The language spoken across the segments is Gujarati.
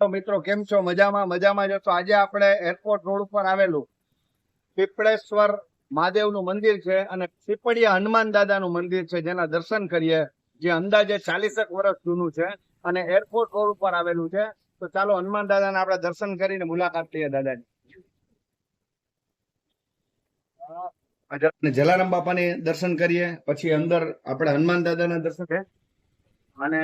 તો મિત્રો કેમ છો? મજામાં જશો. આજે આપણે એરપોર્ટ રોડ ઉપર આવેલું પીપળેશ્વર મહાદેવનું મંદિર છે અને પીપળિયા હનુમાન દાદાનું મંદિર છે, જેના દર્શન કરીએ, જે અંદાજે 40 વર્ષ જૂનું છે અને એરપોર્ટ રોડ ઉપર આવેલું છે. તો ચાલો હનુમાન દાદાના આપણે દર્શન કરીને મુલાકાત લઈએ દાદાની. જલારામ બાપાની દર્શન કરીએ, પછી અંદર આપણે હનુમાન દાદાના દર્શન છે અને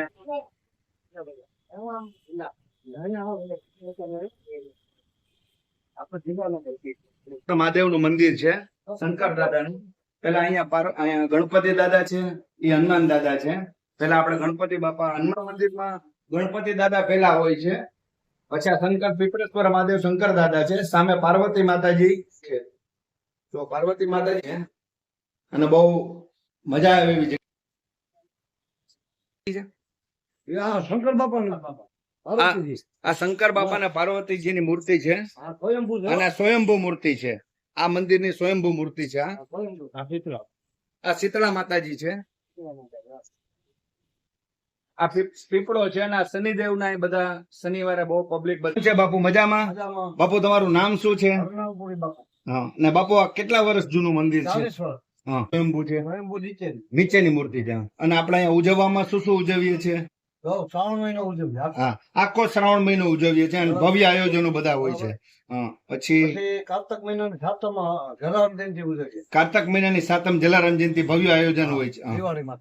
મહાદેવનું મંદિર છે, શંકર દાદાનું. પેલા અહીંયા ગણપતિ દાદા છે, એ હનુમાન દાદા છે. પેલા આપણે ગણપતિ બાપા હનુમાન મંદિરમાં ગણપતિ દાદા પેલા હોય છે, પછી આ શંકર પીપળેશ્વર મહાદેવ શંકર દાદા છે, સામે પાર્વતી માતાજી છે. તો પાર્વતી માતાજી છે અને બહુ મજા આવે એવી જગ્યા. શંકર બાપા આ શંકર બાપા ને પાર્વતીજી ની મૂર્તિ છે અને સ્વયંભૂ મૂર્તિ છે. આ મંદિર ની સ્વયંભૂ મૂર્તિ છે. આ શીતળા માતાજી છે. આ પીપળો છે અને શનિદેવ ના બધા શનિવારે બહુ પબ્લિક છે. બાપુ મજામાં? બાપુ તમારું નામ શું છે? ને બાપુ આ કેટલા વર્ષ જૂનું મંદિર છે? સ્વયંભૂ છે, નીચેની મૂર્તિ છે. અને આપણે અહીંયા ઉજવવામાં શું શું ઉજવીએ છીએ? શ્રાવણ મહિનો ઉજવીએ. હા, આખો શ્રાવણ મહિનો ઉજવીએ છીએ અને ભવ્ય આયોજનો બધા હોય છે. પછી કાર્તક મહિનાની સાતમ જલારામ જયંતિ ઉજવીએ. કાર્તક મહિનાની સાતમ જલારામ જયંતિ ભવ્ય આયોજન હોય છે.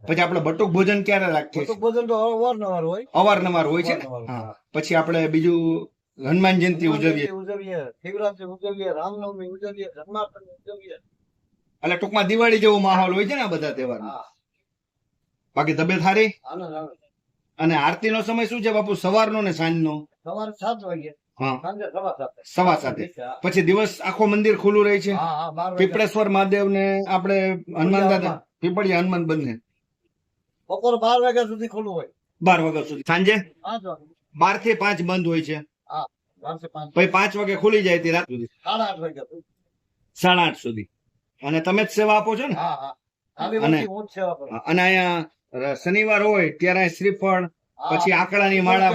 પછી આપણે બટુક ભોજન ક્યારે રાખીએ? બટુક ભોજન તો અવારનવાર હોય. અવારનવાર હોય છે. હા, પછી આપણે બીજું હનુમાન જયંતિ ઉજવીએ, શિવરાત્રી ઉજવીએ, રામનવમી ઉજવીએ, જન્માષ્ટમી ઉજવીએ. એટલે ટૂંકમાં દિવાળી જેવો માહોલ હોય છે ને આ બધા તહેવાર. બાકી તબિયત સારી? અને આરતી નો સમય શું છે બાપુ? સવારનો ને સાંજનો? સવારે 7 વાગે, સાંજે 7:15. 7:15. પછી દિવસ આખો મંદિર ખુલ્લું રહે છે. પીપળેશ્વર મહાદેવ ને આપણે હનુમાન દાદા, પીપળિયા હનુમાન બંને બપોર 12 વાગ્યા સુધી ખુલ્લું હોય. 12 વાગ્યા સુધી. સાંજે 5 વાગે 12 થી 5 બંધ હોય છે. 12 થી 5. પછી 5 વાગે ખુલી જાય તે રાત સુધી 8:30 વાગ્યા સુધી. 8:30 સુધી. અને તમે જ સેવા આપો છો ને? અને અહીંયા શનિવાર હોય ત્યારે શ્રીફળ, પછી આંકડાની માળા,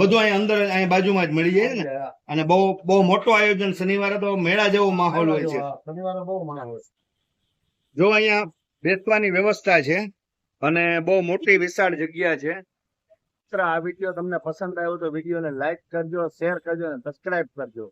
બધું અહીંયા અંદર અહીંયા બાજુમાં જ મળી જાય ને. અને બહુ મોટું આયોજન. શનિવારે તો મેળા જેવો માહોલ હોય છે. જો અહીંયા બેસવાની વ્યવસ્થા છે અને બહુ મોટી વિશાળ જગ્યા છે. આ વિડીયો તમને પસંદ આવ્યો તો વિડીયોને લાઈક કરજો, શેર કરજો અને સબસ્ક્રાઇબ કરજો.